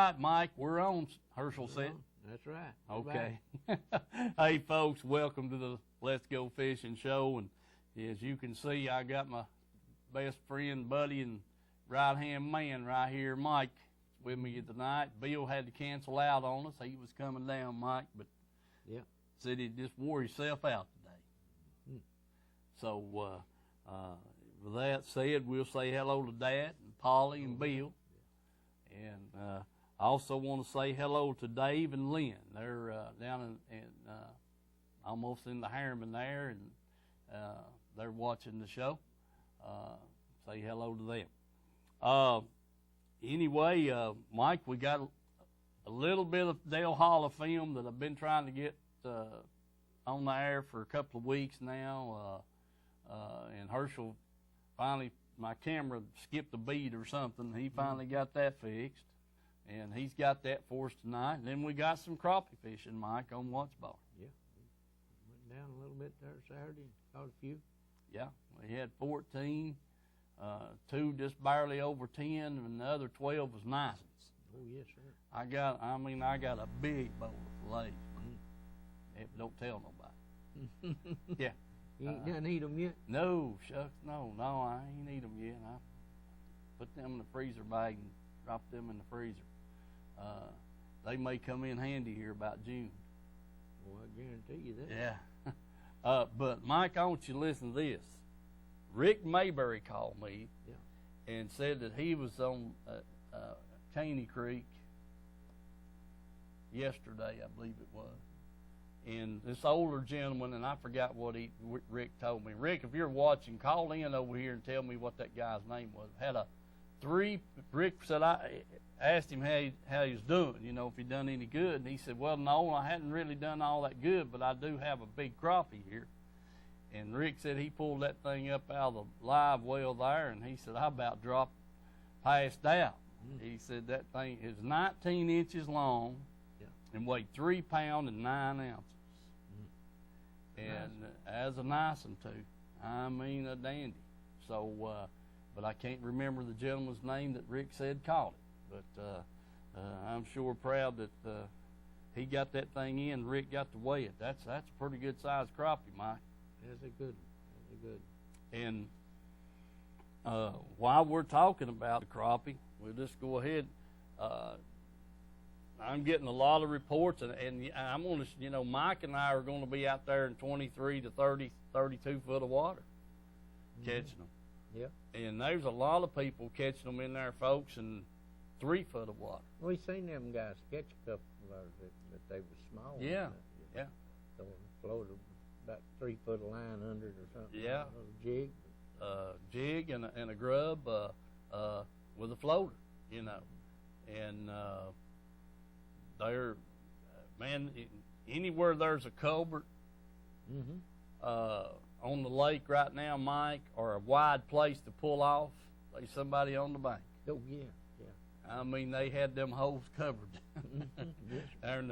right, Mike, we're on, Herschel said. That's right. Okay. Hey, folks, welcome to the Let's Go Fishing show. And as you can see, I got my best friend, buddy, and right-hand man right here, Mike, with me tonight. Bill had to cancel out on us. He was coming down, Mike, but said he just wore himself out today. So with that said, we'll say hello to Dad and Polly and Bill. And I also want to say hello to Dave and Lynn. They're down in almost in the Harriman there, and they're watching the show. Say hello to them. Anyway, Mike, we got a little bit of Dale Holler film that I've been trying to get on the air for a couple of weeks now. And Herschel finally, my camera skipped a beat or something. He finally got that fixed, and he's got that for us tonight. And then we got some crappie fishing, Mike, on Watts Bar. Yeah, went down a little bit there Saturday and caught a few. Yeah, we had 14, 2 just barely over 10, and the other 12 was nice ones. Oh yes, sir. I got a big bowl of fillets. Don't tell nobody. Yeah. You ain't done eat them yet? No, shucks, no, I ain't eat them yet. I put them in the freezer bag and dropped them in the freezer. They may come in handy here about June. Well, I guarantee you that. Yeah. But, Mike, I want you to listen to this. Rick Mayberry called me and said that he was on Caney Creek yesterday, I believe it was. And this older gentleman, and I forgot what Rick told me. Rick, if you're watching, call in over here and tell me what that guy's name was. Rick said, I asked him how he was doing, if he'd done any good. And he said, well, no, I hadn't really done all that good, but I do have a big crappie here. And Rick said he pulled that thing up out of the live well there, and he said, I about passed out. He said that thing is 19 inches long and weighed 3 pounds and 9 ounces. And as a nice one, too. I mean, a dandy. So, but I can't remember the gentleman's name that Rick said caught it. But I'm sure proud that he got that thing in. Rick got to weigh it. That's a pretty good sized crappie, Mike. That's a good one. That's a good. And while we're talking about the crappie, we'll just go ahead. I'm getting a lot of reports, and I'm going to, Mike and I are going to be out there in 23 to 30, 32 foot of water catching them. Yeah. And there's a lot of people catching them in there, folks, in 3 foot of water. We seen them guys catch a couple of ours that they were small. Yeah, yeah. Throwing a floater about 3 foot of line under it or something. Yeah. A jig. Jig and a grub with a floater, And they're, man, anywhere there's a culvert on the lake right now, Mike, or a wide place to pull off, there's somebody on the bank. Oh, yeah. I mean, they had them holes covered there in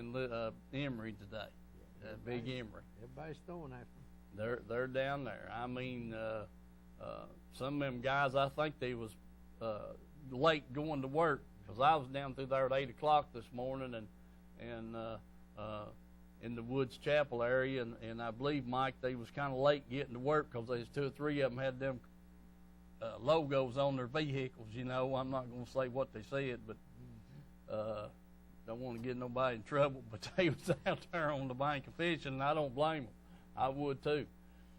the Emery today, Big Emery. Everybody's throwing after them. They're down there. I mean, some of them guys, I think they was late going to work, because I was down through there at 8 o'clock this morning and in the Woods Chapel area, and I believe, Mike, they was kind of late getting to work because there's 2 or 3 of them had them logos on their vehicles. I'm not going to say what they said, but don't want to get nobody in trouble. But they was out there on the bank of fishing, and I don't blame them. I would too.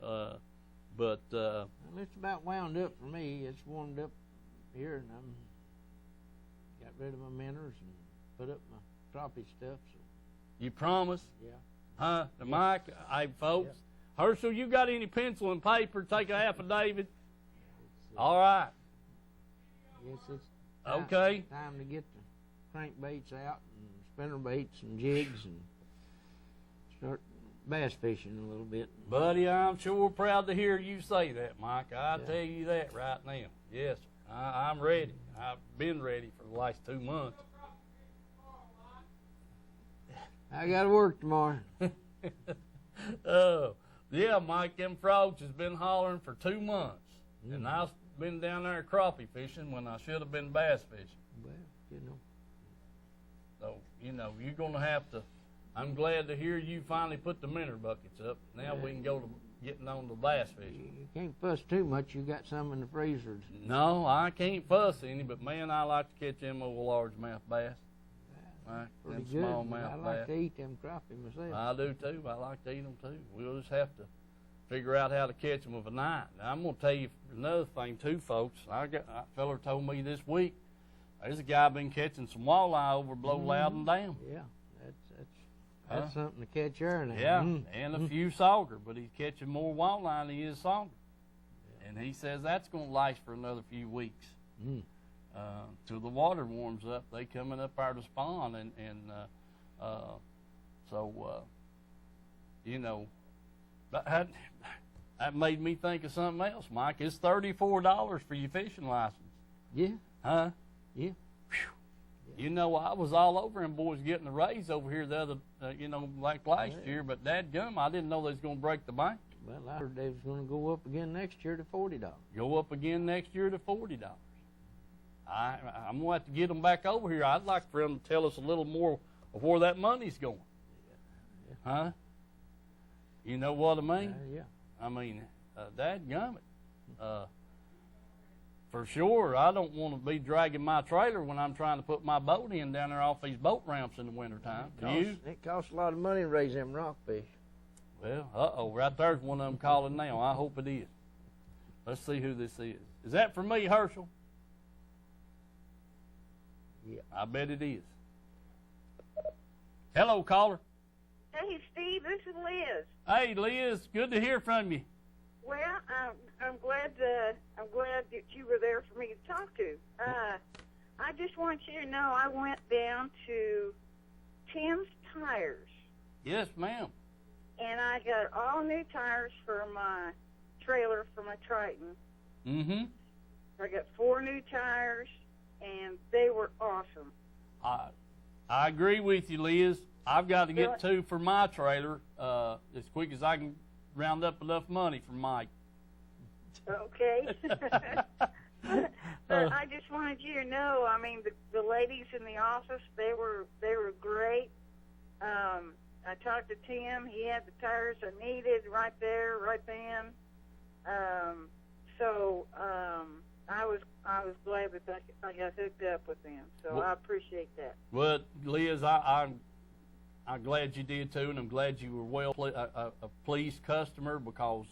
But well, it's about wound up for me. It's warmed up here, and I'm got rid of my minnows and put up my crappie stuff. So. You promise? Yeah. Huh? Now, Mike, hey, folks, Herschel, you got any pencil and paper? Take a affidavit. All right. Yes, it's okay. Time to get the crankbaits out and spinner baits and jigs and start bass fishing a little bit. Buddy, I'm sure proud to hear you say that, Mike. I'll tell you that right now. Yes, sir. I'm ready. I've been ready for the last 2 months. I got to work tomorrow. Yeah, Mike, them frogs has been hollering for 2 months. And I've been down there crappie fishing when I should have been bass fishing. Well, know, you're going to have to. I'm glad to hear you finally put the minnow buckets up. Now we can go to getting on the bass fishing. You can't fuss too much. You got some in the freezers. No, I can't fuss any, but man, I like to catch them old largemouth bass. Pretty Them good. smallmouth I like bass. to eat them crappie myself. I do too. I like to eat them too. We'll just have to figure out how to catch them with a knife. Now, I'm going to tell you another thing too, folks. A fella told me this week, there's a guy been catching some walleye over below Loudon Dam. Yeah, that's something to catch there now. Yeah, and a few sauger, but he's catching more walleye than he is sauger. Yeah. And he says that's going to last for another few weeks. Till the water warms up. They coming up out of spawn, you know, that made me think of something else, Mike. It's $34 for your fishing license. Yeah. Huh? Yeah. You know, I was all over them boys getting a raise over here the other, like last year, but dadgum, I didn't know they was going to break the bank. Well, I heard they was going to go up again next year to $40. Go up again next year to $40. I'm going to have to get them back over here. I'd like for them to tell us a little more of where that money's going. Yeah. Huh? You know what I mean? Yeah. I mean, dadgummit. For sure, I don't want to be dragging my trailer when I'm trying to put my boat in down there off these boat ramps in the wintertime. It costs a lot of money to raise them rockfish. Well, right there's one of them calling now. I hope it is. Let's see who this is. Is that for me, Herschel? Yeah. I bet it is. Hello, caller. Hey, Steve, this is Liz. Hey, Liz, good to hear from you. Well, I'm glad that you were there for me to talk to. I just want you to know I went down to Tim's Tires. Yes, ma'am. And I got all new tires for my trailer for my Triton. Mm-hmm. I got 4 new tires, and they were awesome. I agree with you, Liz. I've got to get 2 for my trailer as quick as I can round up enough money for Mike. Okay. But I just wanted you to know, I mean, the ladies in the office, they were great. I talked to Tim. He had the tires I needed right there, right then. I was glad that I got hooked up with them. So I appreciate that. Well, Liz, I'm glad you did too, and I'm glad you were a pleased customer because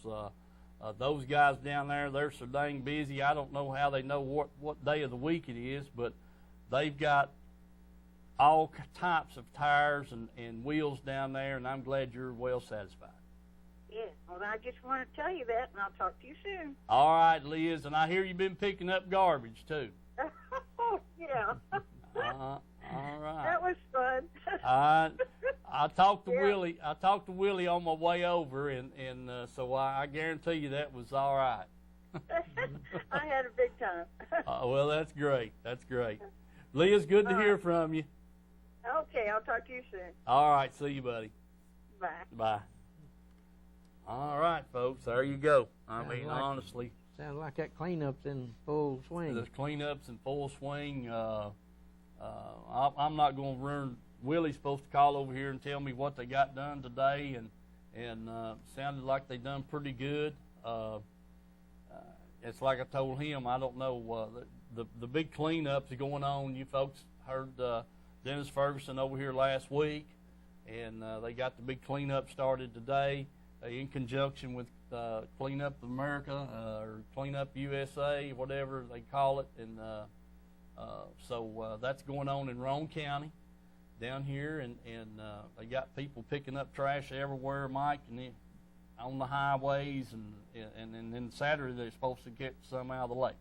those guys down there, they're so dang busy. I don't know how they know what day of the week it is, but they've got all types of tires and wheels down there, and I'm glad you're well satisfied. Yeah, well, I just want to tell you that, and I'll talk to you soon. All right, Liz, and I hear you've been picking up garbage too. Yeah. All right. That was fun. I talked to Willie. I talked to Willie on my way over, and so I guarantee you that was all right. I had a big time. Well, that's great. That's great. Liz, good to hear from you. Okay, I'll talk to you soon. All right, see you, buddy. Bye. Bye. All right, folks, there you go. Honestly. Sounds like that cleanup's in full swing. There's cleanups in full swing. I'm not going to ruin. Willie's supposed to call over here and tell me what they got done today, and sounded like they done pretty good. It's like I told him, I don't know, the big cleanups going on. You folks heard Dennis Ferguson over here last week, and they got the big cleanup started today in conjunction with Clean Up America or Clean Up USA, whatever they call it. And so that's going on in Roane County down here, and they got people picking up trash everywhere, Mike, and on the highways, and then Saturday they're supposed to get some out of the lake.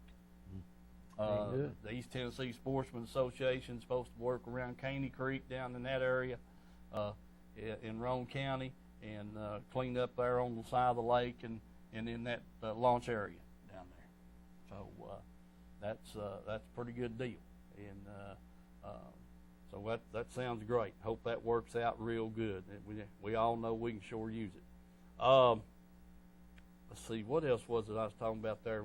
The East Tennessee Sportsman Association is supposed to work around Caney Creek down in that area in Roane County and clean up there on the side of the lake and in that launch area down there. So that's a pretty good deal, and so that sounds great. Hope that works out real good. We all know we can sure use it. Let's see, what else was it I was talking about there?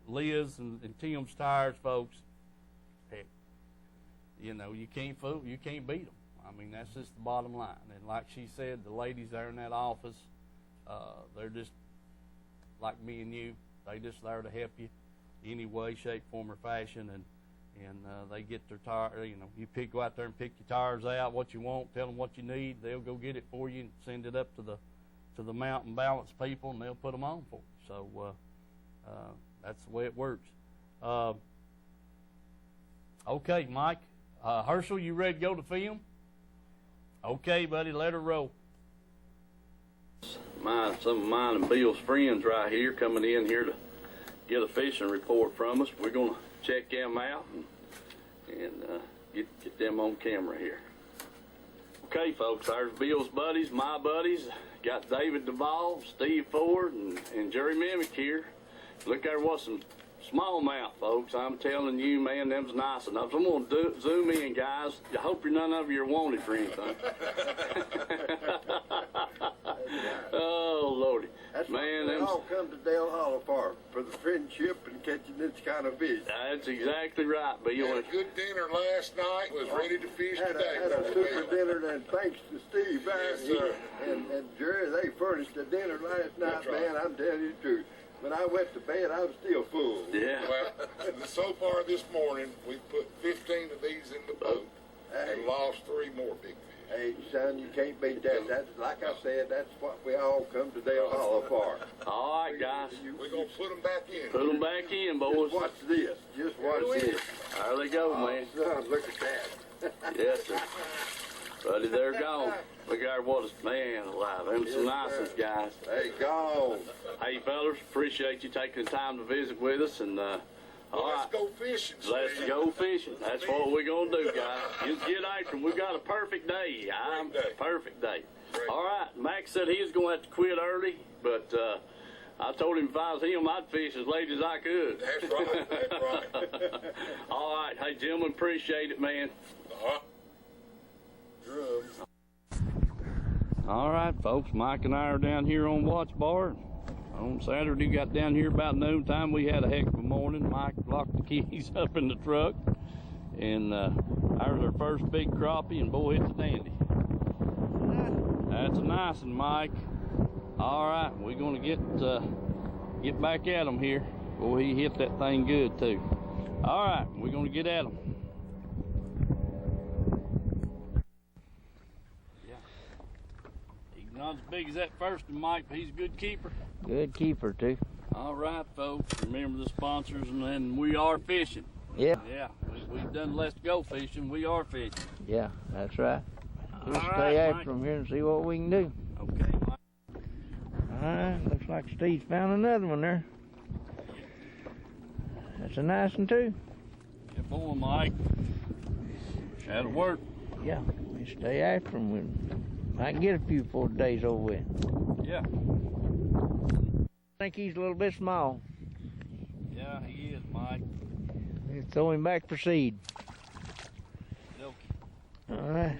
Liz and Tim's Tires, folks. Heck, you know, you can't beat them. I mean, that's just the bottom line. And like she said, the ladies there in that office, they're just like me and you. They just there to help you any way, shape, form, or fashion. And they get their tire. You know, you go out there and pick your tires out, what you want, tell them what you need. They'll go get it for you and send it up to the mountain balance people, and they'll put them on for you. So that's the way it works. Okay, Mike. Herschel, you ready to go to film? Okay, buddy, let her roll. Some of mine and Bill's friends right here coming in here to get a fishing report from us. We're going to check them out and get them on camera here. Okay, folks, there's Bill's buddies, my buddies. Got David Duvall, Steve Ford, and Jerry Mimick here. Look there, what's some smallmouth, folks. I'm telling you, man, them's nice enough. I'm going to zoom in, guys. I hope none of you are wanted for anything. Oh, Lordy. That's man, what we all come to Dale Hollow for the friendship and catching this kind of fish. That's exactly right, Bill. Had a good dinner last night. Was ready to fish today. Had a super dinner, and thanks to Steve, Yes, sir. and Jerry, they furnished a dinner last night, That's right. man. I'm telling you the truth. When I went to bed, I was still full. Yeah. Well, so far this morning, we put 15 of these in the boat and lost 3 more big fish. Hey, son, you can't beat that. That's like I said. That's what we all come to Dale Hollow for. All right, guys. We're gonna put them back in. Put them back in, boys. Just watch this. Just watch this. There they go, man. Son, look at that. Yes, sir. Buddy, they're gone. Look there, what is, man alive. Them some nice guys. Hey, gone. Hey, fellas, appreciate you taking the time to visit with us. And, all right. Let's go fishing. Let's Steve. go fishing. That's what we're going to do, guys. Just get after them. We've got a perfect day. Perfect day. Great. All right. Max said he was going to have to quit early, but I told him if I was him, I'd fish as late as I could. That's right. That's right. All right. Hey, gentlemen, appreciate it, man. All right, folks. Mike and I are down here on Watch Bar. On Saturday, got down here about noon time. We had a heck of a morning. Mike locked the keys up in the truck, and there's our first big crappie, and boy, it's a dandy. That's a nice one, Mike. All right, we're gonna get back at him here. Boy, he hit that thing good too. All right, we're gonna get at him. Yeah, he's not as big as that first one, Mike, but he's a good keeper. Good keeper, too. All right, folks, remember the sponsors, and then we are fishing. Yeah. Yeah, we've done Let's Go Fishing. We are fishing. Yeah, that's right. We'll All stay right, after Mike. them here and see what we can do. Okay, Mike. All right, looks like Steve's found another one there. That's a nice one, too. Good boy, Mike. That'll work. Yeah, we stay after them. We might get a few before the day's over with. Yeah. I think he's a little bit small. Yeah, he is, Mike. Let's throw him back for seed. Okay. All right.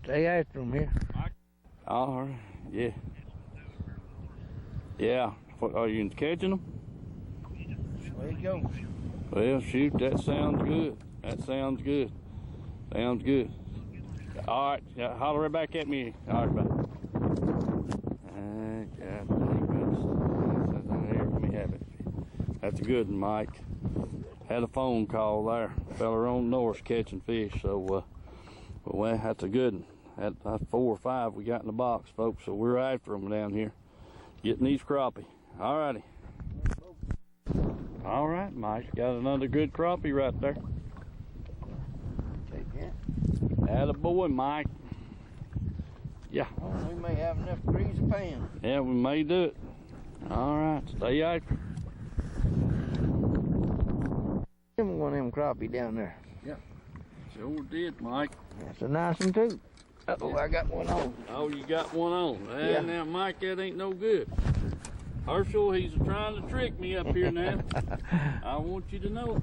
Stay after him here. All right. Yeah. Yeah. What, are you catching them? There you go. Well, shoot, that sounds good. That sounds good. Sounds good. All right. Yeah, holler right back at me. All right, bye. Let me have it. That's a good one, Mike. Had a phone call there. Fella on north catching fish, so well, that's a good one. That's 4 or 5 we got in the box, folks. So we're after them down here, getting these crappie. All righty. All right, Mike. Got another good crappie right there. Take that. Attaboy, Mike. Yeah. Oh, we may have enough to grease a pan. Yeah, we may do it. All right, stay after. One of them crappie down there. Yeah, sure did, Mike. That's a nice one, too. Uh-oh, I got one on. Oh, you got one on. Yeah. Now, Mike, that ain't no good. Herschel, he's trying to trick me up here now. I want you to know.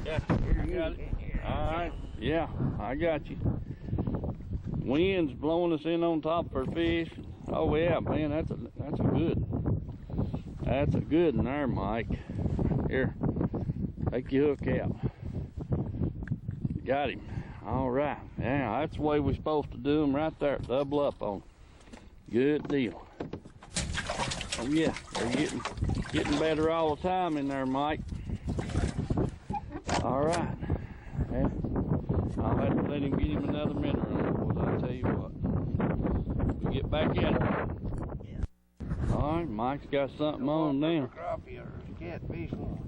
Yeah, I got it. All right. Yeah, I got you. Wind's blowing us in on top of our fish. Oh yeah, man, that's a good one. That's a good one there, Mike. Here, Take your hook out. Got him. All right. Yeah, that's the way we're supposed to do them right there. Double up on them. Good deal. Oh yeah, they're getting better all the time in there, Mike. All right. Yeah. I'll have to let him get him another minute on, boys. I'll tell you what. We'll get back at it. Yeah. All right, Mike's got something on now. Crappie or catfish one.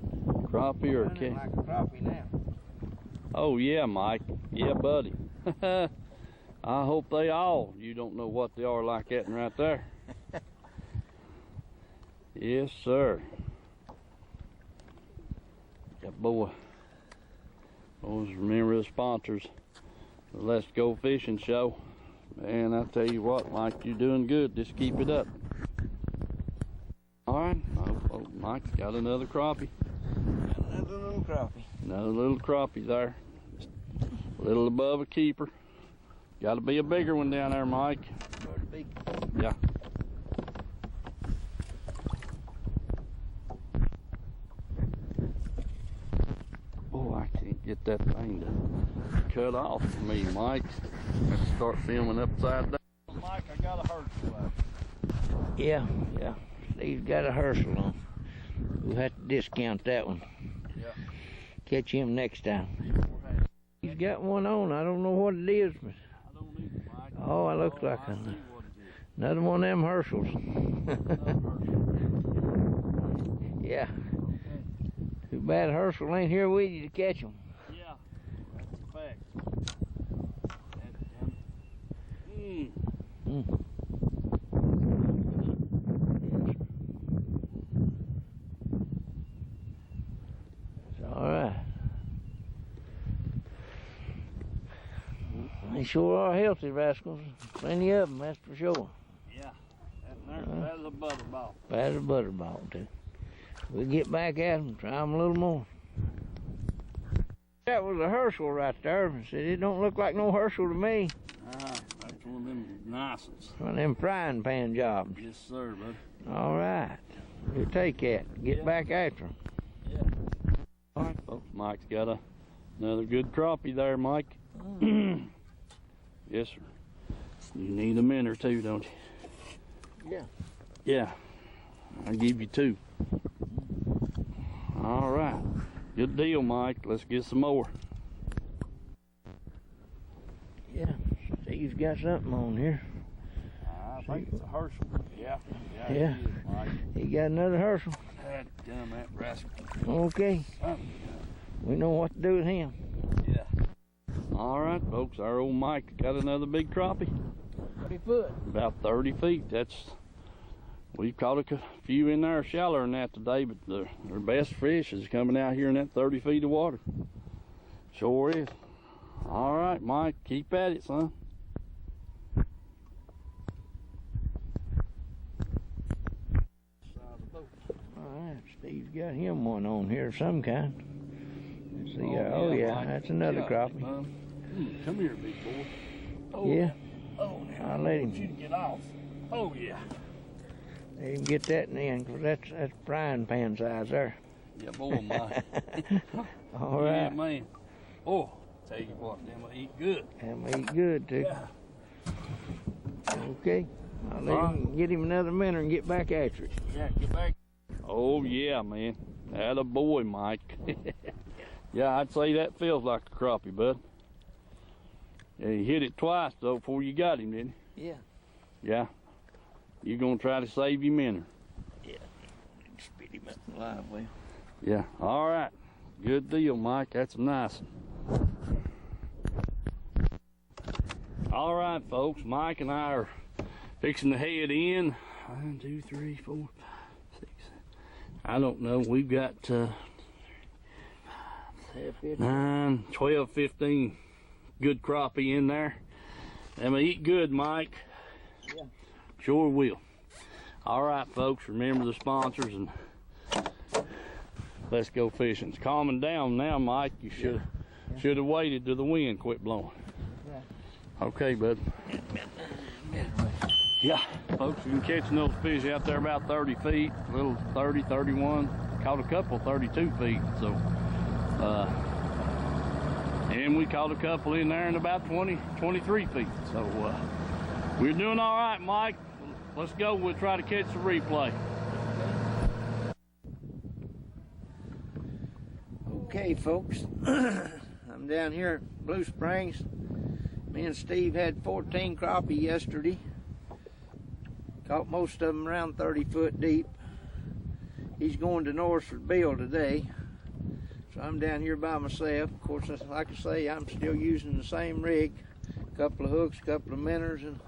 Crappie or cat? Like a crappie now. Oh yeah, Mike. Yeah, buddy. I hope they all. You don't know what they are like that right there. Yes, sir. That boy. Always remember the sponsors. The Let's Go Fishing show. Man, I tell you what, Mike, you're doing good. Just keep it up. All right. Oh, Mike's got another crappie. Another little crappie. Another little crappie there. Just a little above a keeper. Got to be a bigger one down there, Mike. Big. Yeah. Oh, I can't get that thing to cut off for me, Mike. Let's start filming upside down. Mike, I got a Herschel. Yeah. He's got a Herschel on. We'll have to discount that one. Yeah. Catch him next time. He's got one on. I don't know what it is, but I don't either, Mike. oh, it looks like another one of them Herschels. Yeah. Too bad Herschel ain't here with you to catch him. Yeah, that's a fact. It's all right. They sure are healthy rascals. Plenty of them, that's for sure. Yeah, that is a butterball. Bad as a butterball, too. We'll get back at them, try them a little more. That was a Herschel right there. I said, it don't look like no Herschel to me. That's one of them nice ones. One of them frying pan jobs. Yes, sir, bud. All right. We'll take that. Get back after them. Yeah. All right, folks. Mike's got another good crappie there, Mike. Yes, sir. You need a minute or two, don't you? Yeah. Yeah. I'll give you two. All right. Good deal, Mike. Let's get some more. Yeah. Steve's got something on here. I think it's a Herschel. Yeah. Yeah. It is, Mike. He got another Herschel. Damn that rascal. Okay. We know what to do with him. Yeah. All right, folks. Our old Mike got another big crappie. 30 foot. About 30 feet. We've caught a few in there shallower than that today, but their best fish is coming out here in that 30 feet of water. Sure is. All right, Mike, keep at it, son. All right, Steve's got him one on here of some kind. Let's see. Oh, yeah, Mike. That's another crappie. Come here, big boy. Oh, Yeah. Oh, now. I'll let I want him. you to get off. Oh, yeah. Let him get that in the end, 'cause that's frying pan size there. Yeah, boy, Mike. All right. Yeah, man. Oh, tell you what, them will eat good. And we eat good, too. Yeah. Okay. I'll let him get him another minute and get back after it. Yeah, get back. Oh, yeah, man. Atta boy, Mike. Yeah, I'd say that feels like a crappie, bud. Yeah, you hit it twice, though, before you got him, didn't you? Yeah. Yeah. You gonna try to save your minnow? Yeah. Spit him up alive, well. Yeah. All right. Good deal, Mike. That's a nice one. All right, folks. Mike and I are fixing to head in. 1, 2, 3, 4, 5, 6. I don't know. We've got 9, 12, 15 good crappie in there. And we eat good, Mike. Yeah. Sure will. All right, folks. Remember the sponsors and let's go fishing. It's calming down now, Mike. You should have waited till the wind quit blowing. Yeah. Okay, bud. Yeah, folks, you can catch those fish out there about 30 feet, a little 30, 31. Caught a couple 32 feet, so And we caught a couple in there in about 23 feet. So we're doing all right, Mike. Let's go. We'll try to catch the replay. Okay, folks. I'm down here at Blue Springs. Me and Steve had 14 crappie yesterday. Caught most of them around 30 foot deep. He's going to Northford Bill today. So I'm down here by myself. Of course, like I say, I'm still using the same rig. A couple of hooks, a couple of minnows, and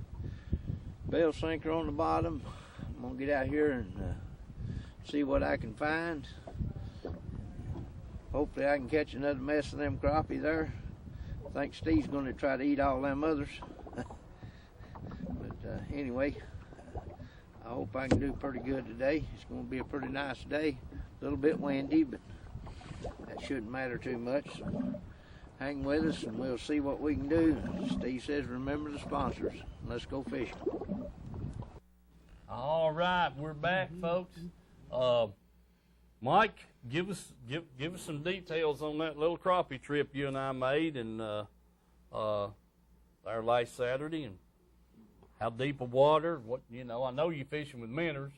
bell sinker on the bottom. I'm going to get out here and see what I can find. Hopefully I can catch another mess of them crappie there. I think Steve's going to try to eat all them others. But anyway, I hope I can do pretty good today. It's going to be a pretty nice day. A little bit windy, but that shouldn't matter too much. So hang with us and we'll see what we can do. Steve says remember the sponsors. Let's go fishing. All right, we're back, folks. Mike, give us some details on that little crappie trip you and I made and our last Saturday, and how deep of water. What I know you fishing with minnows.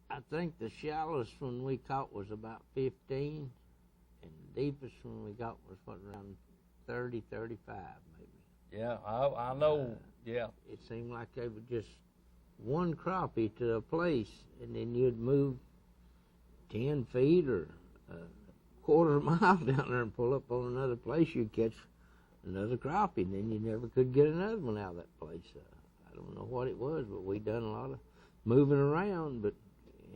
I think the shallowest one we caught was about 15, and the deepest one we got was around 30, 35 maybe. Yeah, I know. Yeah, it seemed like they would just one crappie to a place, and then you'd move 10 feet or a quarter of a mile down there and pull up on another place. You'd catch another crappie, and then you never could get another one out of that place. I don't know what it was, but we done a lot of moving around, but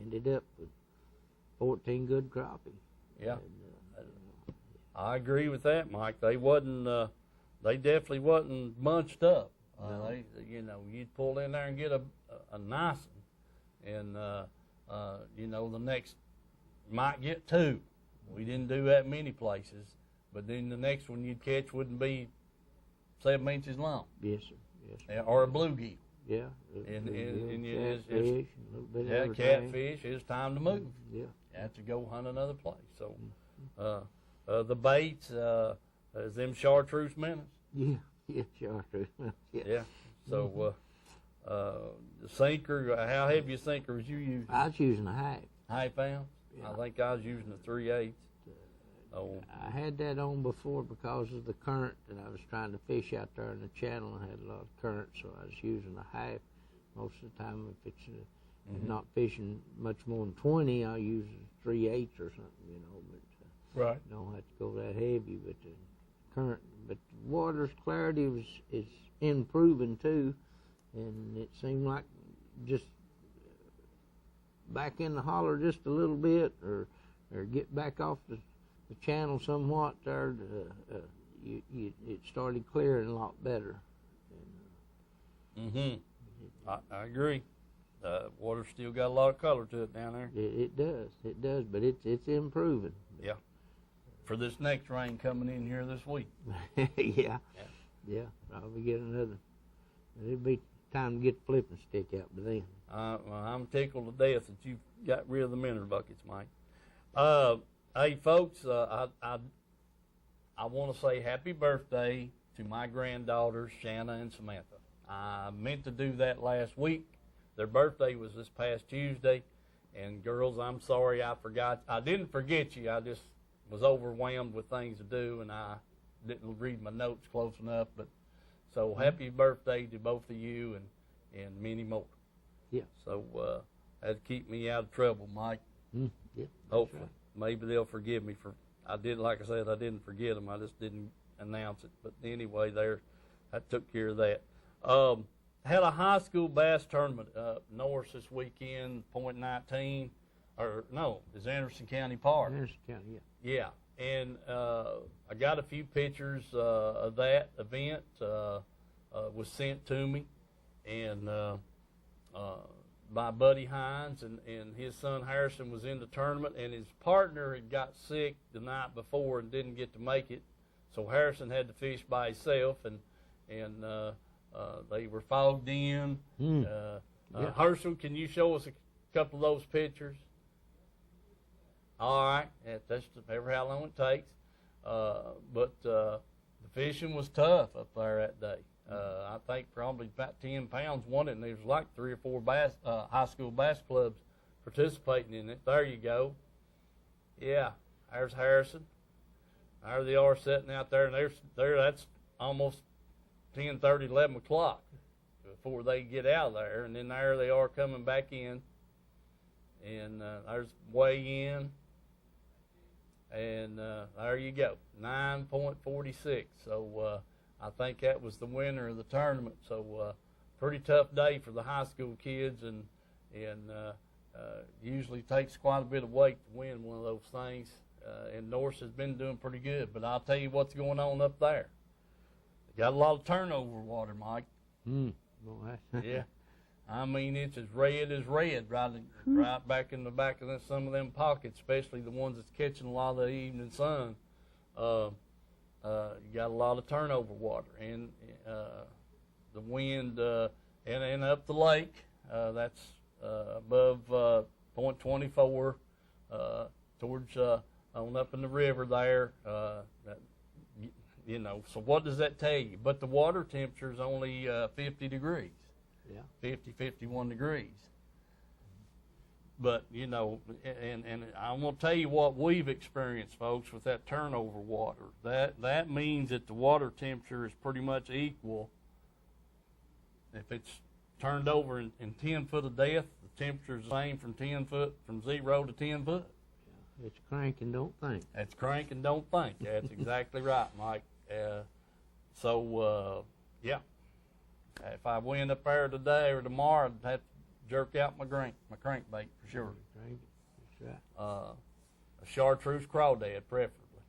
ended up with 14 good crappie. Yeah, and, I agree with that, Mike. They wasn't. They definitely wasn't bunched up. No. You'd pull in there and get a nice one, and the next might get two. We didn't do that many places, but then the next one you'd catch wouldn't be 7 inches long. Yes, sir. Yes, sir. Or a bluegill. Yeah. And catfish, a little bit of everything. Catfish. It's time to move. Yeah. You have to go hunt another place. So, the baits, is them chartreuse minnows. Yeah, chartreuse. Yeah. So, the sinker, how heavy a sinker was you using? I was using a half. Half ounce? Yeah. I think I was using a 3/8. Oh. I had that on before because of the current that I was trying to fish out there in the channel. I had a lot of current, so I was using a half most of the time. If it's not fishing much more than 20, I'll use 3/8 or something, but Right. don't have to go that heavy. But the current, but the water's clarity is improving too, and it seemed like just back in the holler just a little bit, or get back off the channel somewhat there. It started clearing a lot better. I agree. Water's still got a lot of color to it down there. It does, but it's improving. Yeah. For this next rain coming in here this week. Yeah. Probably get another. It'll be time to get the flipping stick out by then. Well, I'm tickled to death that you got rid of the minnow buckets, Mike. Hey, folks, I want to say happy birthday to my granddaughters, Shanna and Samantha. I meant to do that last week. Their birthday was this past Tuesday. And, girls, I'm sorry I forgot. I didn't forget you. I just was overwhelmed with things to do, and I didn't read my notes close enough. But so happy birthday to both of you and many more. Yeah. So that'd keep me out of trouble, Mike. Yeah. Hopefully. Right. Maybe they'll forgive me for, like I said, I didn't forget them. I just didn't announce it. But anyway, I took care of that. Had a high school bass tournament up north this weekend, .19, or no, it's Anderson County Park. Anderson County, yeah. Yeah, and I got a few pictures of that event. Was sent to me, and my buddy Hines and his son Harrison was in the tournament, and his partner had got sick the night before and didn't get to make it, so Harrison had to fish by himself, and they were fogged in. Herschel, can you show us a couple of those pictures? All right, that's ever how long it takes. But the fishing was tough up there that day. I think probably about 10 pounds won it, and there was like 3 or 4 high school bass clubs participating in it. There you go. Yeah, there's Harrison. There they are sitting out there, and that's almost 10:30, 11 o'clock before they get out of there, and then there they are coming back in, and there's weigh in, and there you go, 9.46. So I think that was the winner of the tournament. So pretty tough day for the high school kids, and usually takes quite a bit of weight to win one of those things. And Norris has been doing pretty good, but I'll tell you what's going on up there. They got a lot of turnover water, Mike. Yeah. I mean, it's as red right back in the back of some of them pockets, especially the ones that's catching a lot of the evening sun. You got a lot of turnover water, and the wind and up the lake, that's above .24 towards on up in the river there. So what does that tell you? But the water temperature is only 50 degrees. Yeah. 50, 51 degrees. But, and I'm going to tell you what we've experienced, folks, with that turnover water. That means that the water temperature is pretty much equal. If it's turned over in 10 foot of depth, the temperature is the same from 0 to 10 foot. Yeah. It's crank and don't think. That's crank and don't think. That's exactly right, Mike. Yeah. If I went up there today or tomorrow, I'd have to jerk out my crankbait for sure. That's right. A chartreuse crawdad, preferably.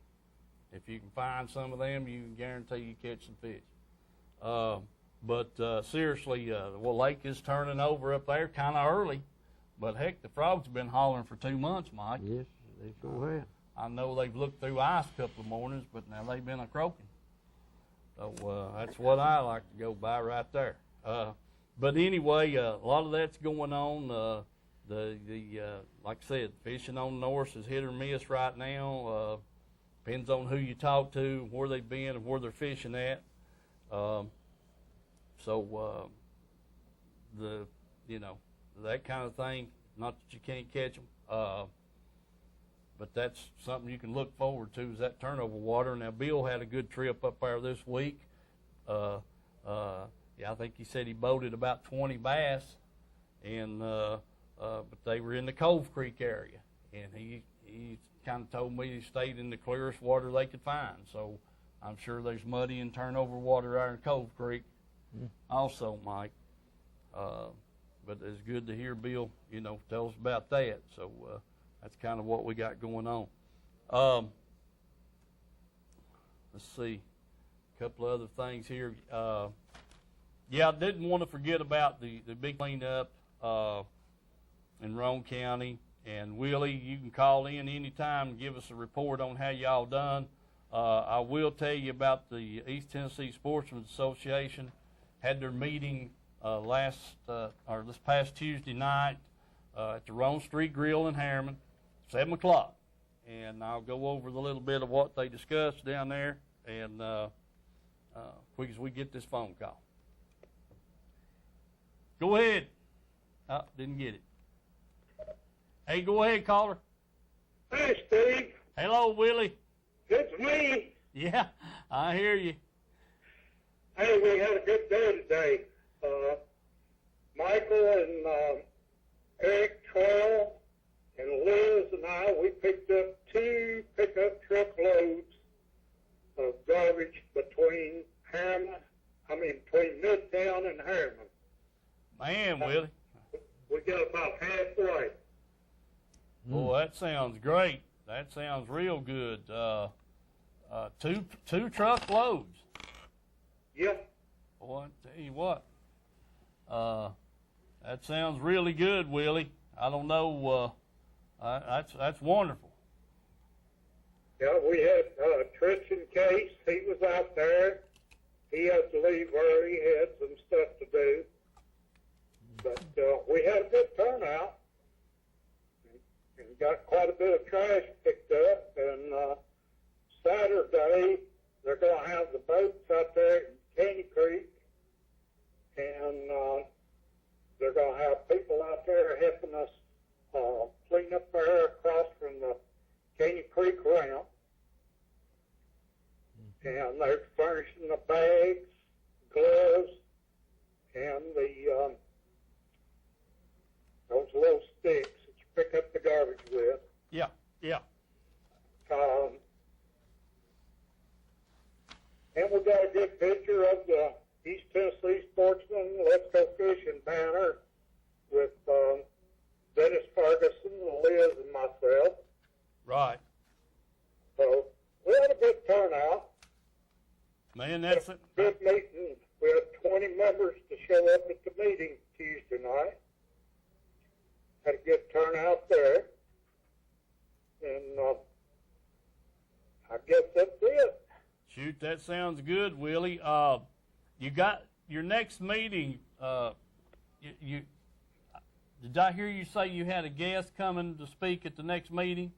If you can find some of them, you can guarantee you catch some fish. But seriously, the lake is turning over up there kind of early. But heck, the frogs have been hollering for 2 months, Mike. Yes, they sure have. I know they've looked through ice a couple of mornings, but now they've been a-croaking. So that's what I like to go by right there. But anyway, a lot of that's going on. Like I said, fishing on Norris is hit or miss right now. Depends on who you talk to, where they've been, and where they're fishing at. That kind of thing. Not that you can't catch them. But that's something you can look forward to, is that turnover water. Now, Bill had a good trip up there this week. I think he said he boated about 20 bass, and but they were in the Cove Creek area, and he kind of told me he stayed in the clearest water they could find. So I'm sure there's muddy and turnover water there in Cove Creek also, Mike. But it's good to hear Bill, tell us about that. So that's kind of what we got going on. Let's see, a couple of other things here. I didn't want to forget about the big cleanup in Roane County. And Willie, you can call in anytime and give us a report on how y'all done. I will tell you about the East Tennessee Sportsmen's Association. Had their meeting this past Tuesday night at the Roane Street Grill in Harriman, 7 o'clock. And I'll go over the little bit of what they discussed down there, and quick as we get this phone call. Go ahead. Oh, didn't get it. Hey, go ahead, caller. Hey, Steve. Hello, Willie. It's me. Yeah, I hear you. Hey, we had a good day today. Michael and Eric Troyle and Liz and I, we picked up 2 pickup truck loads of garbage between Midtown and Harriman. Man, Willie. We got about halfway. Boy, that sounds great. That sounds real good. 2 truck loads. Yep. Boy, I tell you what. That sounds really good, Willie. I don't know. That's wonderful. Yeah, we had Tristan Case. He was out there. He had to leave early. He had some stuff to do. But we had a good turnout. And and got quite a bit of trash picked up. And Saturday, they're going to have the boats out there in Caney Creek, and they're going to have people out there helping us clean up there across from the Caney Creek ramp. And they're furnishing the bags, gloves, and the those little sticks that you pick up the garbage with. Yeah, yeah. And we got a good picture of the East Tennessee Sportsman Let's Go Fishing banner with Dennis Ferguson, Liz, and myself. Right. So we had a good turnout. Man, that's it. Good meeting. We had 20 members to show up at the meeting Tuesday night. Had a good turnout there. And I guess that's it. Shoot, that sounds good, Willie. You got your next meeting. You did I hear you say you had a guest coming to speak at the next meeting?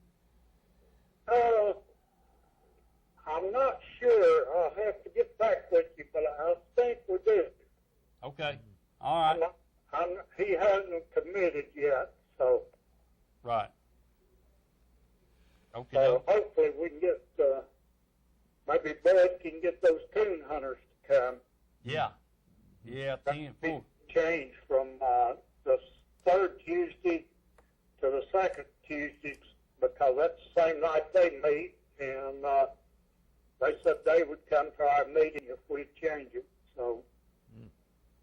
I'm not sure. I'll have to get back with you, but I think we do. Okay. All right. He hasn't committed yet, so. Right. Okay. So hopefully we can get, maybe Bud can get those coon hunters to come. Yeah. Yeah, 10-4. Change from the third Tuesday to the second Tuesday because that's the same night they meet, and they said they would come to our meeting if we'd change it. So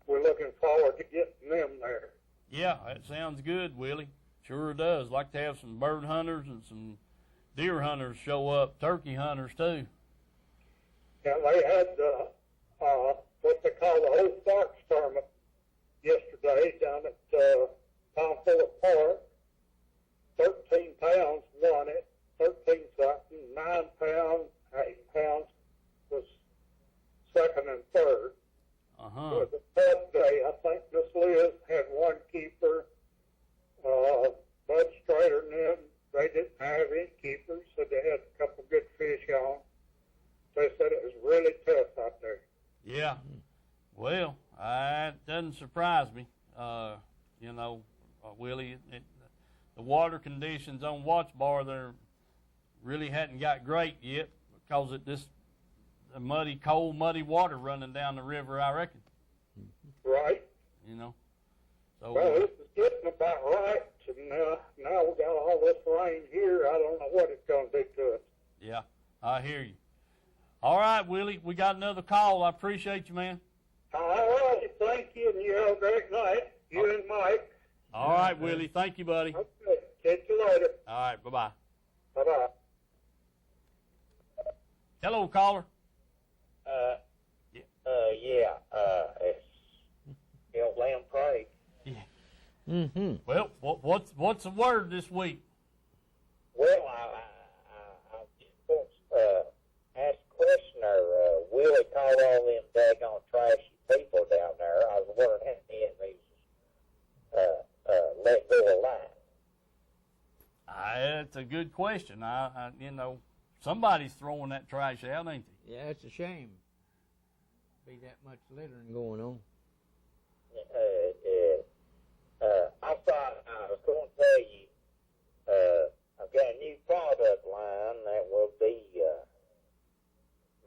we're looking forward to getting them there. Yeah, that sounds good, Willie. Sure does. Like to have some bird hunters and some deer hunters show up, turkey hunters too. Yeah, they had what they call the Old Fox tournament yesterday down at Tom Fuller Park. 13 pounds won it. 13 something. 9 pounds, 8 pounds was second and third. Uh-huh. It was a tough day. I think Miss Liz had one keeper. Bud Strader and them, they didn't have any keepers, so they had a couple good fish on. They said it was really tough out there. Yeah. Well, that doesn't surprise me. Willie, the water conditions on Watch Bar there really hadn't got great yet because of this cold, muddy water running down the river, I reckon. Right. So. Well, this is getting about right, and now we got all this rain here. I don't know what it's going to do to us. Yeah, I hear you. All right, Willie, we got another call. I appreciate you, man. All right, thank you, and you have a great night. You and Mike. All right, Willie. Thank you, buddy. Okay, catch you later. All right, bye-bye. Bye-bye. Hello, caller. It's Bill Lamprey. Yeah. Mm-hmm. Well, what's the word this week? Well, I just want to ask a question there. Willie called all them daggone trashy people down there. I was wondering how many of these let go of line. That's a good question. Somebody's throwing that trash out, ain't they? Yeah, it's a shame. Be that much littering going on. I thought I was going to tell you, I've got a new product line that will be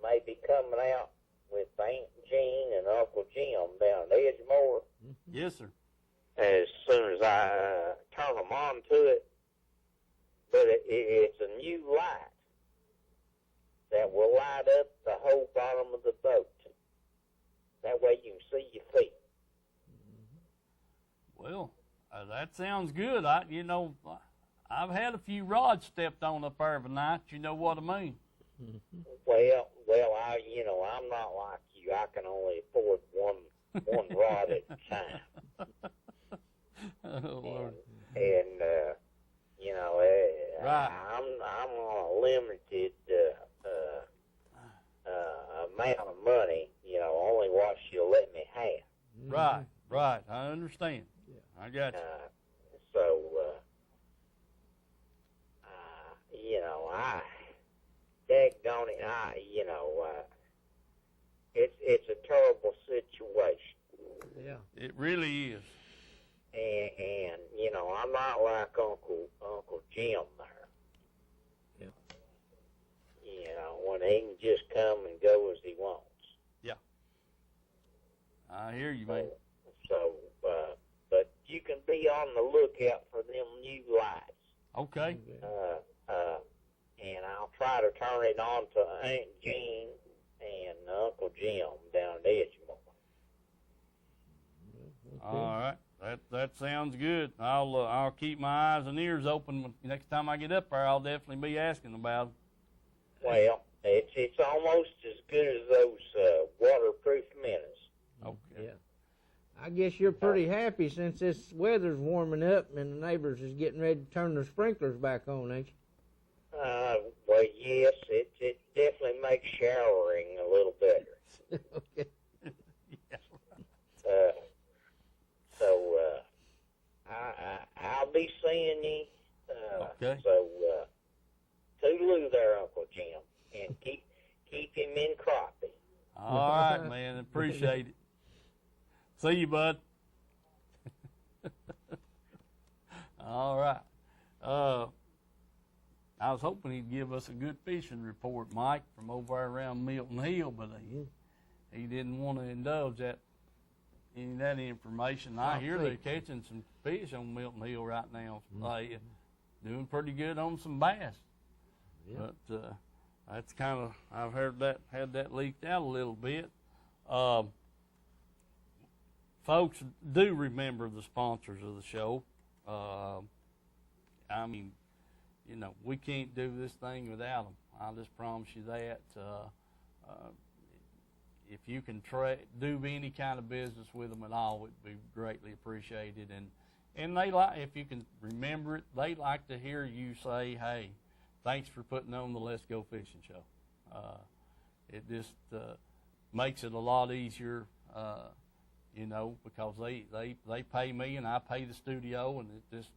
maybe coming out with Aunt Jean and Uncle Jim down at Edgemore. Yes, sir. As soon as I turn them on to it, but it's a new light that will light up the whole bottom of the boat. That way you can see your feet. Well, that sounds good. I've had a few rods stepped on up there of a night. You know what I mean? Well, I'm not like you. I can only afford one rod at a time. Oh, Lord. And right. I'm on a limited amount of money. Only what she'll let me have. Right. I understand. Yeah. I got you. daggone it, it's a terrible situation. Yeah. It really is. And I'm not like Uncle Jim there. Yeah. When he can just come and go as he wants. I hear you, man. So, but you can be on the lookout for them new lights. Okay. And I'll try to turn it on to Aunt Jean and Uncle Jim down at Edgemore. All right. That sounds good. I'll keep my eyes and ears open. Next time I get up there, I'll definitely be asking about them. Well, it's almost as good as those waterproof minutes. Okay. Yeah. I guess you're pretty happy since this weather's warming up and the neighbors is getting ready to turn their sprinklers back on, ain't you? Well, yes, it definitely makes showering a little better. Okay. So I'll be seeing you. Okay. So toodaloo there, Uncle Jim, and keep him in crappie. All right, man. Appreciate it. See you, bud. All right. I was hoping he'd give us a good fishing report, Mike, from over around Milton Hill, but he didn't want to indulge any of that information. I hear they're catching some fish on Milton Hill right now. They doing pretty good on some bass. Yeah. But that's kind of, I've had that leaked out a little bit. Folks, do remember the sponsors of the show. I mean, we can't do this thing without them. I'll just promise you that. If you can do any kind of business with them at all, it'd be greatly appreciated. And they if you can remember it, they like to hear you say, "Hey, thanks for putting on the Let's Go Fishing show." It just makes it a lot easier. Because they pay me and I pay the studio, and it just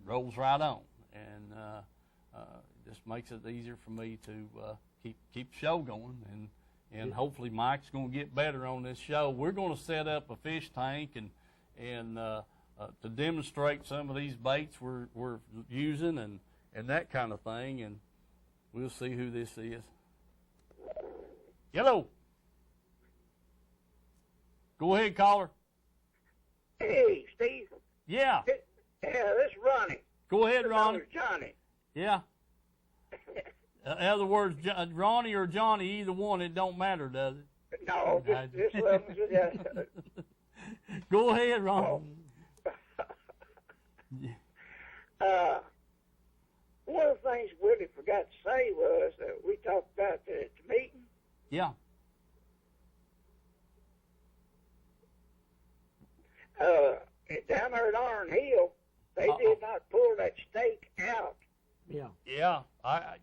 rolls right on, and it just makes it easier for me to keep the show going, and hopefully Mike's going to get better on this show. We're going to set up a fish tank and to demonstrate some of these baits we're using and that kind of thing, and we'll see who this is. Hello. Go ahead, caller. Hey, Steve. Yeah. Yeah, this is Ronnie. Go ahead, Ronnie. Johnny. Yeah. In other words, Ronnie or Johnny, either one, it don't matter, does it? No, this Go ahead, Ronnie. One of the things Willie forgot to say was that we talked about the meeting. Yeah. Down there at Iron Hill, they did not pull that stake out. Yeah.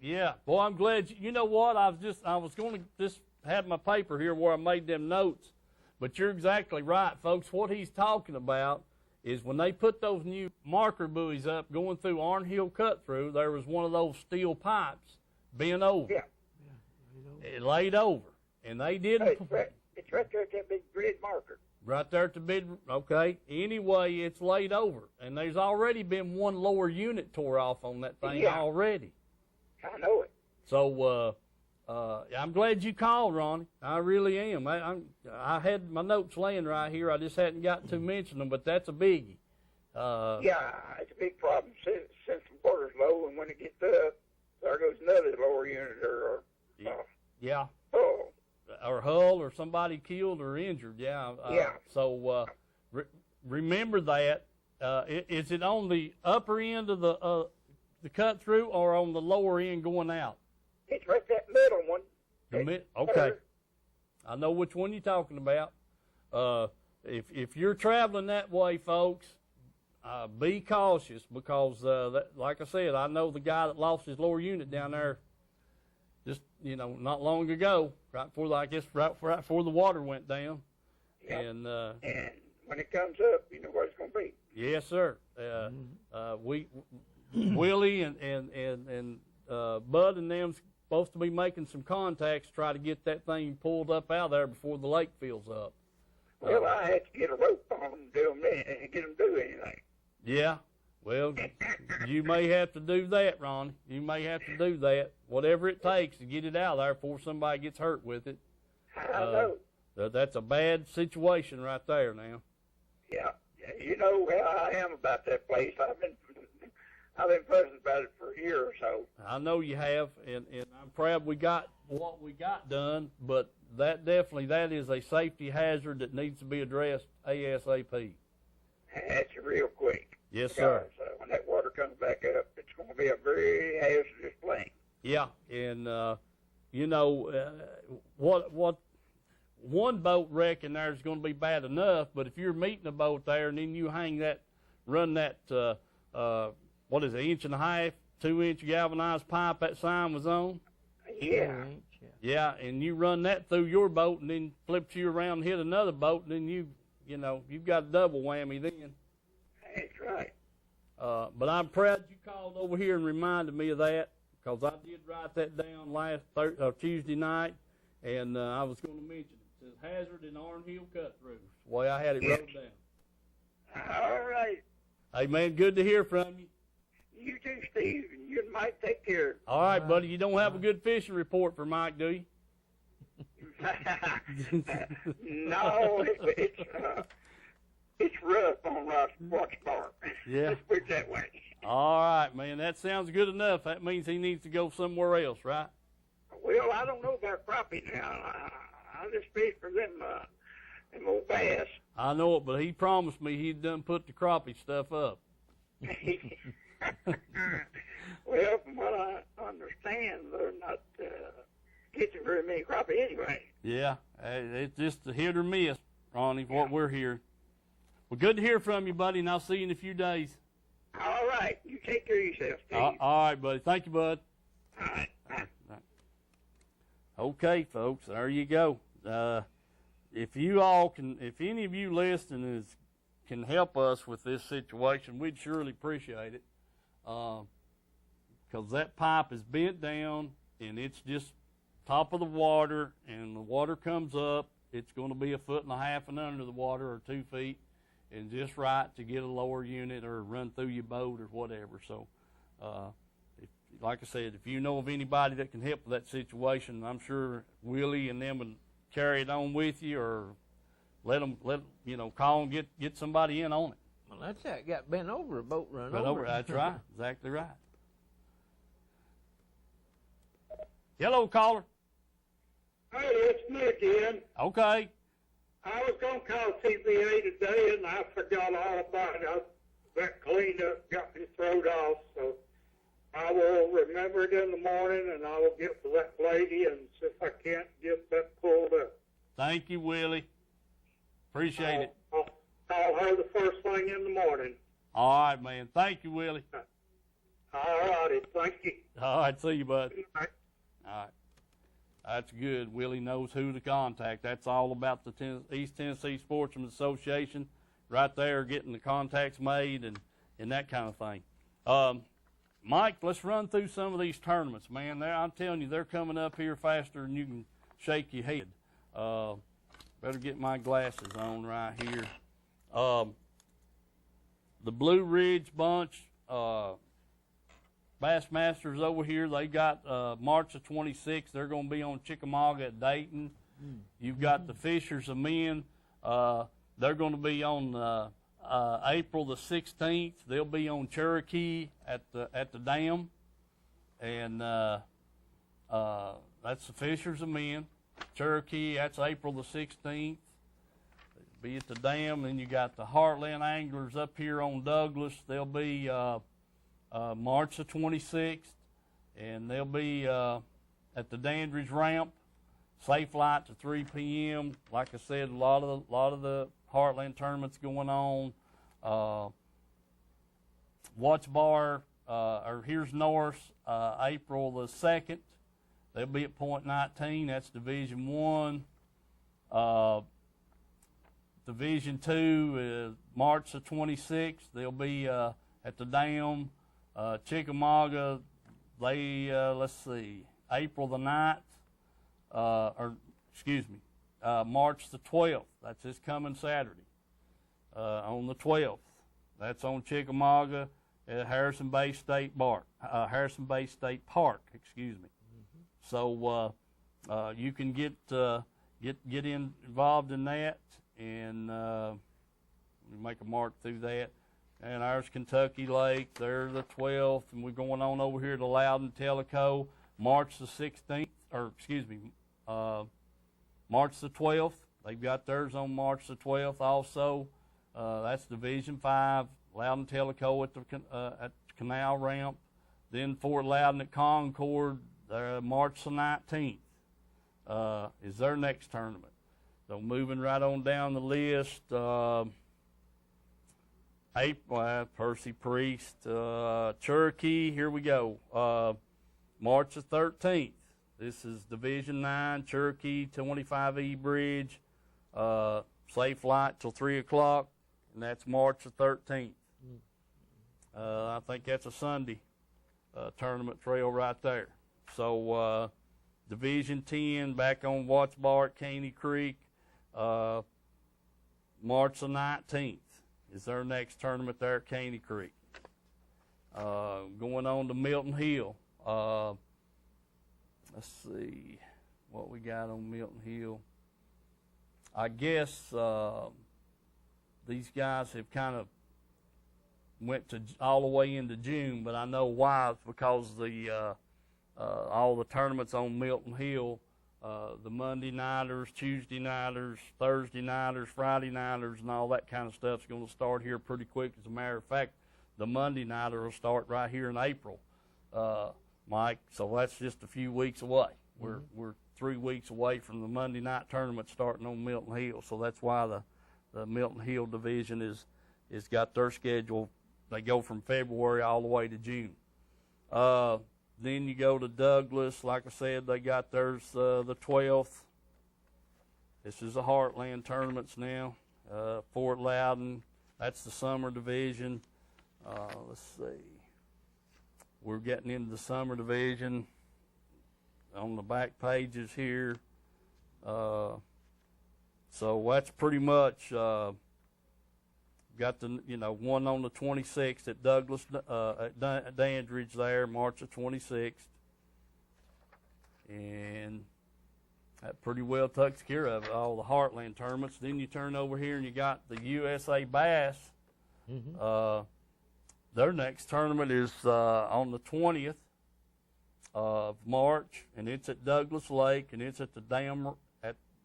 Yeah. Boy, I'm glad. You know what? I was going to just have my paper here where I made them notes. But you're exactly right, folks. What he's talking about is when they put those new marker buoys up going through Iron Hill cut through, there was one of those steel pipes bent over. Yeah. It laid over, and they didn't. It's right there at that big grid marker. Right there at the bid, okay. Anyway, it's laid over, and there's already been one lower unit tore off on that thing already. I know it. So I'm glad you called, Ronnie. I really am. I had my notes laying right here. I just hadn't got to mention them, but that's a biggie. Yeah, it's a big problem since the water's low, and when it gets up, there goes another lower unit yeah. Oh. Or hull, or somebody killed or injured, So remember that. Is it on the upper end of the cut through, or on the lower end going out? It's right that middle one. Okay. I know which one you're talking about. If you're traveling that way, folks, be cautious, because like I said, I know the guy that lost his lower unit down there just, not long ago, right before the water went down. Yep. And when it comes up, you know where it's going to be. Yes, sir. Willie and Bud and them's supposed to be making some contacts to try to get that thing pulled up out of there before the lake fills up. Well, I had to get a rope on them and get them to do anything. Yeah, well, you may have to do that, Ronnie. You may have to do that. Whatever it takes to get it out of there before somebody gets hurt with it. I know. That's a bad situation right there now. Yeah, you know how I am about that place. I've been fussing about it for a year or so. I know you have, and I'm proud we got what we got done, but that is a safety hazard that needs to be addressed ASAP. That's real quick. Yes, sir. Because when that water comes back up, it's going to be a very hazardous thing. Yeah, and what one boat wreck in there is going to be bad enough, but if you're meeting a boat there and then you run that what is it, 1.5 inch, 2 inch galvanized pipe that sign was on? Yeah. Yeah, and you run that through your boat and then flips you around and hit another boat, and then you've got a double whammy then. That's right. But I'm proud you called over here and reminded me of that, because I did write that down Tuesday night, and I was going to mention it. It says hazard in Orange Hill cut through. The way I had it wrote down. All right. Hey, man, good to hear from you. You too, Steve, and you and Mike take care. All right, buddy. You don't have a good fishing report for Mike, do you? No, it's rough on Watch Park. Yeah. Let's put it that way. All right, man. That sounds good enough. That means he needs to go somewhere else, right? Well, I don't know about crappie now. I just fish for them old bass. I know it, but he promised me he'd done put the crappie stuff up. Well, from what I understand, they're not catching very many crappie anyway. Yeah, it's just a hit or miss, Ronnie, what we're hearing. Well, good to hear from you, buddy, and I'll see you in a few days. All right. You take care of yourself, Steve. All right, buddy. Thank you, bud. All right. Okay, folks, there you go. If any of you listening can help us with this situation, we'd surely appreciate it. Because that pipe is bent down, and it's just top of the water, and the water comes up. It's going to be 1.5 feet and under the water, or 2 feet, and just right to get a lower unit or run through your boat or whatever. So, like I said, if you know of anybody that can help with that situation, I'm sure Willie and them would carry it on with you, or let call and get somebody in on it. Well, that's how it got bent over, a boat run Bent over. That's right. Exactly right. Hello, caller. Hey, it's me again. Okay. I was going to call TBA today, and I forgot all about it. I got cleaned up, got me thrown off, so I will remember it in the morning, and I will get to that lady and see if I can't get that pulled up. Thank you, Willie. Appreciate it. I'll call her the first thing in the morning. All right, man. Thank you, Willie. All righty. Thank you. All right. See you, bud. Good night. All right. That's good. Willie knows who to contact. That's all about the East Tennessee Sportsman's Association right there, getting the contacts made and that kind of thing. Mike, let's run through some of these tournaments, man. I'm telling you, they're coming up here faster than you can shake your head. Better get my glasses on right here. The Blue Ridge bunch, Bassmasters over here, they got March the 26th. They're going to be on Chickamauga at Dayton. You've got the Fishers of Men. They're going to be on April the 16th. They'll be on Cherokee at the dam, and that's the Fishers of Men. Cherokee, that's April the 16th. Be at the dam. Then you got the Heartland Anglers up here on Douglas. They'll be March the 26th, and they'll be at the Dandridge Ramp. Safe light to 3 p.m. Like I said, a lot of the Heartland tournaments going on. Watch Bar, or here's Norris, April the 2nd. They'll be at Point 19. That's Division 1. Division 2 is March the 26th. They'll be at the dam. Chickamauga, let's see, April the 9th, March the 12th. That's this coming Saturday. On the 12th. That's on Chickamauga at Harrison Bay State Park. Excuse me. So you can get involved in that, and make a mark through that. And ours Kentucky Lake, they're the 12th, and we're going on over here to Loudon Tellico, March the 16th, March the 12th. They've got theirs on March the 12th also. That's Division 5, Loudon Tellico at the Canal Ramp. Then Fort Loudon at Concord, March the 19th is their next tournament. So moving right on down the list, April, Percy Priest, Cherokee, here we go. March the 13th. This is Division 9, Cherokee, 25E Bridge, safe flight till 3 o'clock, and that's March the 13th. I think that's a Sunday tournament trail right there. So Division 10 back on Watts Bar at Caney Creek, March the 19th is their next tournament there at Caney Creek. Going on to Milton Hill. Let's see what we got on Milton Hill. I guess these guys have kind of went to all the way into June, but I know why. It's because all the tournaments on Milton Hill, the Monday nighters, Tuesday nighters, Thursday nighters, Friday nighters, and all that kind of stuff is going to start here pretty quick. As a matter of fact, the Monday nighter will start right here in April, Mike. So that's just a few weeks away. We're 3 weeks away from the Monday night tournament starting on Milton Hill. So that's why the Milton Hill division is got their schedule. They go from February all the way to June. Then you go to Douglas. Like I said, they got theirs the 12th. This is the Heartland tournaments now. Fort Loudon, that's the summer division. Let's see. We're getting into the summer division on the back pages here. So that's pretty much got the one on the 26th at Douglas at Dandridge there, March the 26th, and that pretty well takes care of it, all the Heartland tournaments. Then you turn over here and you got the USA Bass. Their next tournament is on the 20th of March, and it's at Douglas Lake, and it's at the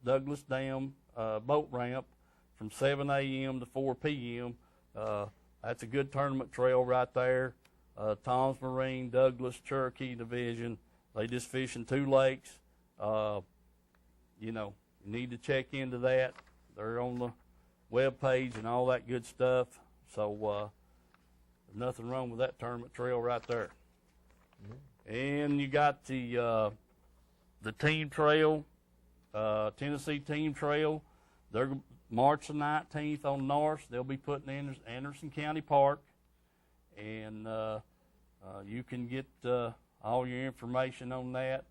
Douglas Dam boat ramp from 7 a.m. to 4 p.m. That's a good tournament trail right there. Tom's Marine, Douglas, Cherokee Division. They just fish in 2 lakes. You need to check into that. They're on the web page and all that good stuff. So there's nothing wrong with that tournament trail right there. And you got the team trail, Tennessee team trail. They're March the 19th on North. They'll be putting in Anderson County Park, and you can get all your information on that.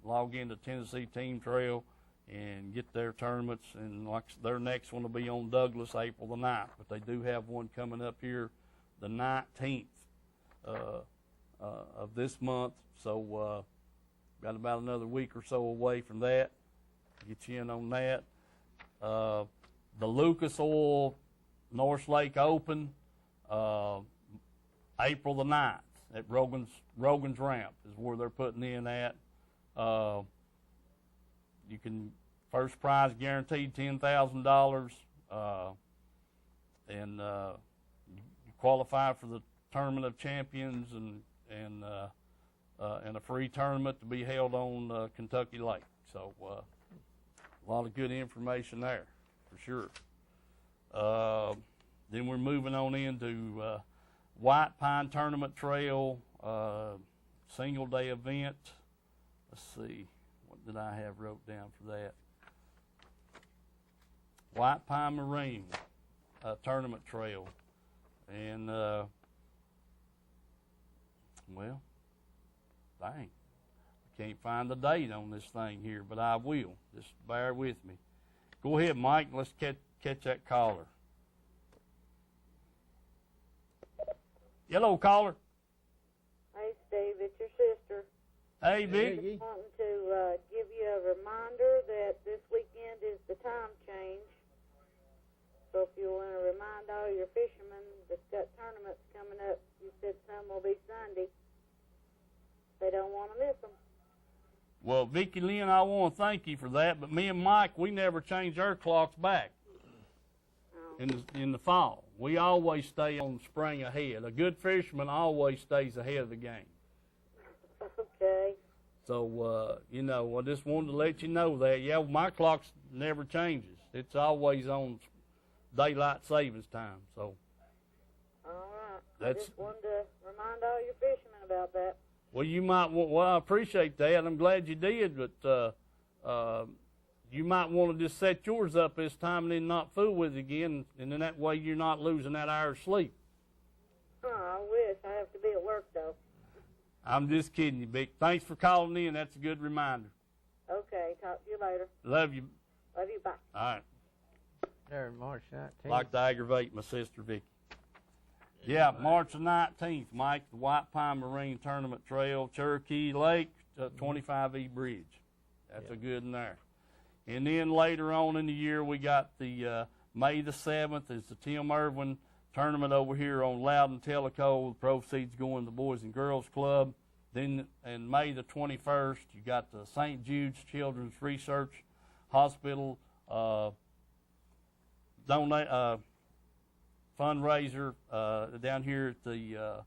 Log into Tennessee Team Trail and get their tournaments. And their next one will be on Douglas, April the 9th. But they do have one coming up here the 19th of this month. So got about another week or so away from that. Get you in on that. The Lucas Oil North Lake Open, April the 9th at Rogan's Ramp is where they're putting in at. You can, first prize guaranteed $10,000, and you qualify for the Tournament of Champions and a free tournament to be held on Kentucky Lake. So a lot of good information there, for sure. Then we're moving on into White Pine Tournament Trail, single day event. Let's see, what did I have wrote down for that? White Pine Marine Tournament Trail. And, well, Dang. I can't find the date on this thing here, but I will. Just bear with me. Go ahead, Mike, and let's catch that caller. Hello, caller. Hey, Steve, it's your sister. Hey, Vic. Just wanting to give you a reminder that this weekend is the time change. So if you want to remind all your fishermen that's got tournaments coming up, you said some will be Sunday. They don't want to miss them. Well, Vicki Lynn, I want to thank you for that, but me and Mike, we never change our clocks back in the fall. We always stay on spring ahead. A good fisherman always stays ahead of the game. Okay. So, I just wanted to let you know that. Yeah, my clock never changes. It's always on daylight savings time. So, all right. I just wanted to remind all your fishermen about that. Well, you might want. Well, I appreciate that. I'm glad you did, but you might want to just set yours up this time and then not fool with it again, and then that way you're not losing that hour of sleep. I wish. I have to be at work though. I'm just kidding you, Vic. Thanks for calling in. That's a good reminder. Okay. Talk to you later. Love you. Love you. Bye. All right. There, March 19th. Like to aggravate my sister, Vicky. Yeah, March the 19th, Mike, the White Pine Marine Tournament Trail, Cherokee Lake, 25E Bridge. That's a good one there. And then later on in the year, we got the May the 7th is the Tim Irwin Tournament over here on Loudon Tellico. The proceeds going to the Boys and Girls Club. Then in May the 21st, you got the St. Jude's Children's Research Hospital fundraiser down here at the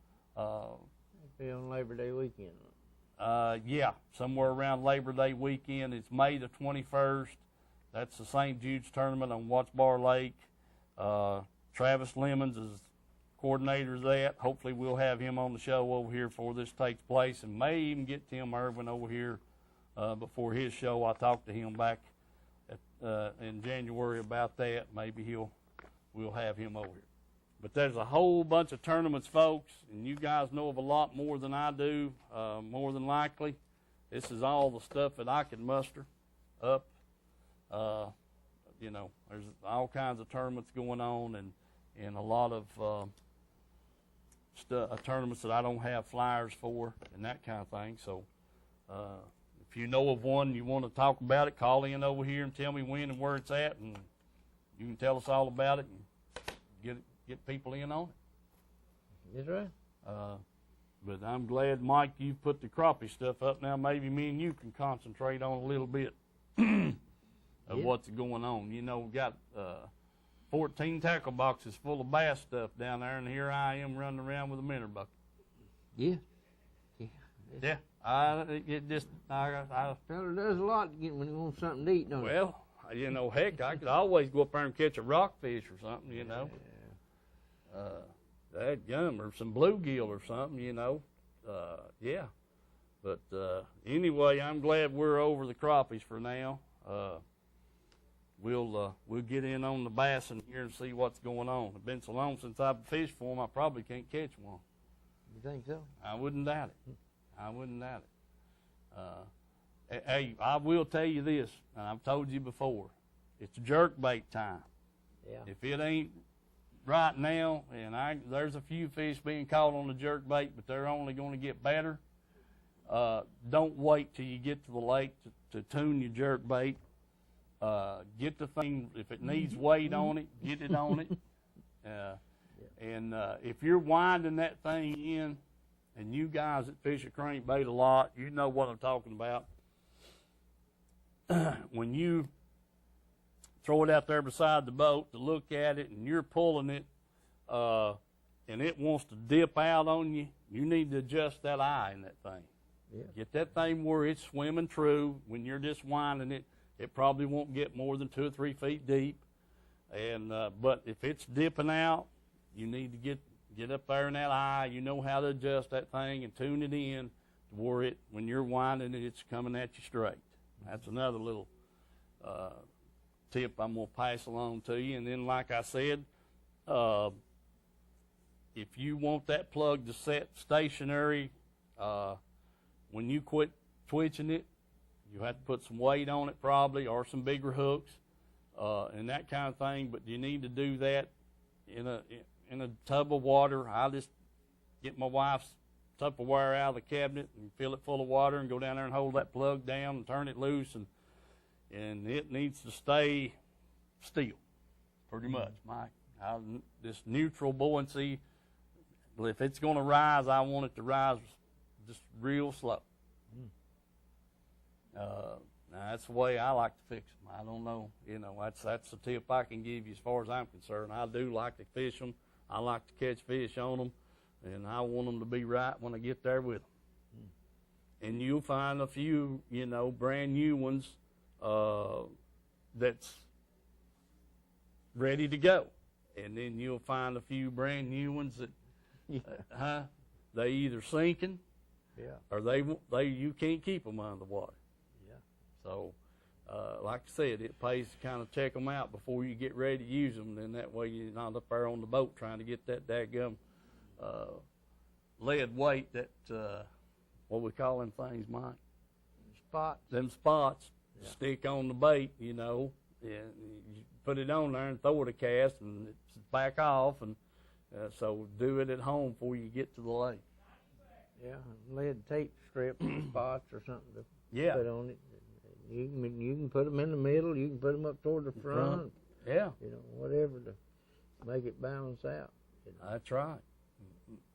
be on Labor Day weekend. yeah, somewhere around Labor Day weekend. It's May the 21st. That's the St. Jude's tournament on Watts Bar Lake. Travis Lemons is coordinator of that. Hopefully we'll have him on the show over here before this takes place, and may even get Tim Irwin over here before his show. I talked to him back in January about that. Maybe we'll have him over here. But there's a whole bunch of tournaments, folks, and you guys know of a lot more than I do, more than likely. This is all the stuff that I can muster up. There's all kinds of tournaments going on, and a lot of tournaments that I don't have flyers for and that kind of thing. So if you know of one, you want to talk about it, call in over here and tell me when and where it's at, and you can tell us all about it and get people in on it. That's right. But I'm glad, Mike, you put the crappie stuff up. Now maybe me and you can concentrate on a little bit of what's going on. You know, we've got 14 tackle boxes full of bass stuff down there, and here I am running around with a minnow bucket. Yeah. Yeah. I Fella does a lot to get when he wants something to eat, don't he? Well, heck, I could always go up there and catch a rockfish or something, that gum or some bluegill or something, yeah. But anyway, I'm glad we're over the crappies for now. We'll get in on the bass in here and see what's going on. It's been so long since I've fished for them, I probably can't catch one. You think so? I wouldn't doubt it. Hey, I will tell you this, and I've told you before, it's jerkbait time. Yeah. If it ain't right now, and there's a few fish being caught on the jerkbait, but they're only going to get better. Don't wait till you get to the lake to tune your jerkbait. Get the thing, if it needs weight on it, get it on it. And if you're winding that thing in, and you guys that fish a crankbait a lot, you know what I'm talking about. When you throw it out there beside the boat to look at it, and you're pulling it, and it wants to dip out on you, you need to adjust that eye in that thing. Yeah. Get that thing where it's swimming true. When you're just winding it, it probably won't get more than 2 or 3 feet deep. And but if it's dipping out, you need to get up there in that eye. You know how to adjust that thing and tune it in to where when you're winding it, it's coming at you straight. That's another little tip I'm going to pass along to you. And then, like I said, if you want that plug to set stationary, when you quit twitching it, you have to put some weight on it probably, or some bigger hooks, and that kind of thing. But you need to do that in a tub of water. I just get my wife's Tupperware out of the cabinet and fill it full of water and go down there and hold that plug down and turn it loose, and it needs to stay still, pretty much, Mike. This neutral buoyancy, if it's going to rise, I want it to rise just real slow. Now that's the way I like to fix them. I don't know, that's the tip I can give you as far as I'm concerned. I do like to fish them. I like to catch fish on them, and I want them to be right when I get there with them. And you'll find a few, brand new ones that's ready to go. And then you'll find a few brand new ones that they either sinking, or you can't keep them under the water. So, like I said, it pays to kind of check them out before you get ready to use them. Then that way you're not up there on the boat trying to get that dadgum lead weight that, what we call them things, Mike? Spots. Them spots stick on the bait, and you put it on there and throw it a cast and it's back off. And so do it at home before you get to the lake. Yeah, lead tape strips, spots or something to put on it. You can put them in the middle. You can put them up toward the front. Yeah. Whatever to make it balance out. That's right.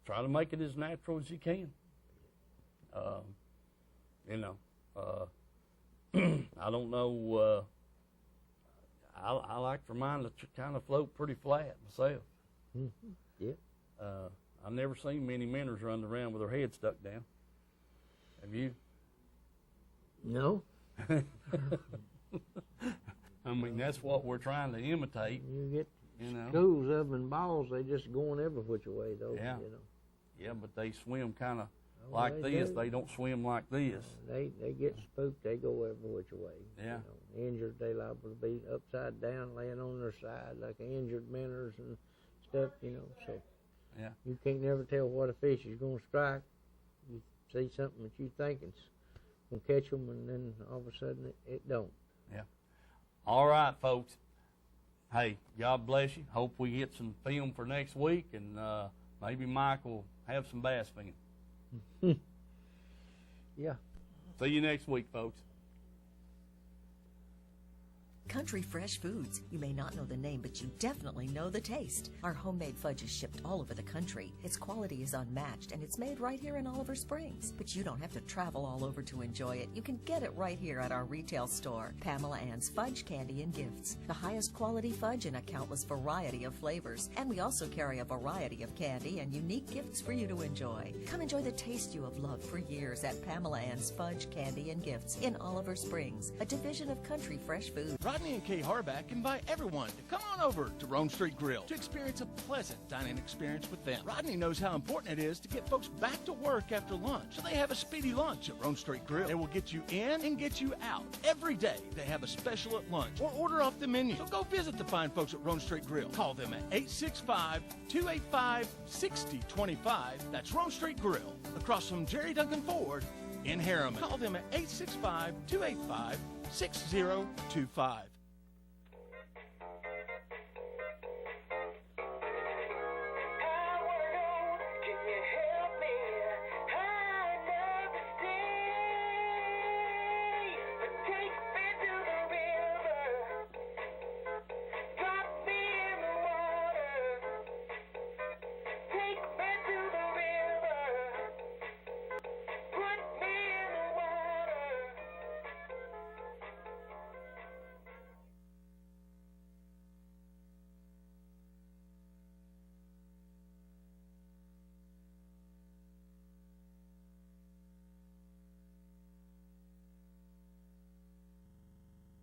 Try to make it as natural as you can. I don't know. I like for mine to kind of float pretty flat myself. Mm-hmm. Yeah. I've never seen many minnows running around with their head stuck down. Have you? No. I mean, that's what we're trying to imitate. You get schools of them and balls, they just going every which way, though. Yeah. Yeah, but they swim kind of like this. They don't swim like this. They get spooked. They go every which way. Yeah. Injured, they liable to be upside down, laying on their side like injured minnows and stuff. So yeah, you can't never tell what a fish is going to strike. You see something that you think it's going to catch them, and then all of a sudden it don't. Yeah. All right, folks. Hey, God bless you. Hope we get some film for next week, and maybe Mike will have some bass film. Yeah. See you next week, folks. Country Fresh Foods. You may not know the name, but you definitely know the taste. Our homemade fudge is shipped all over the country. Its quality is unmatched, and it's made right here in Oliver Springs. But you don't have to travel all over to enjoy it. You can get it right here at our retail store, Pamela Ann's Fudge, Candy, and Gifts. The highest quality fudge in a countless variety of flavors. And we also carry a variety of candy and unique gifts for you to enjoy. Come enjoy the taste you have loved for years at Pamela Ann's Fudge, Candy, and Gifts in Oliver Springs, a division of Country Fresh Foods. Rodney and Kay Harback invite everyone to come on over to Rome Street Grill to experience a pleasant dining experience with them. Rodney knows how important it is to get folks back to work after lunch, so they have a speedy lunch at Rome Street Grill. They will get you in and get you out. Every day they have a special at lunch or order off the menu. So go visit the fine folks at Rome Street Grill. Call them at 865-285-6025. That's Rome Street Grill, across from Jerry Duncan Ford in Harriman. Call them at 865-285-6025.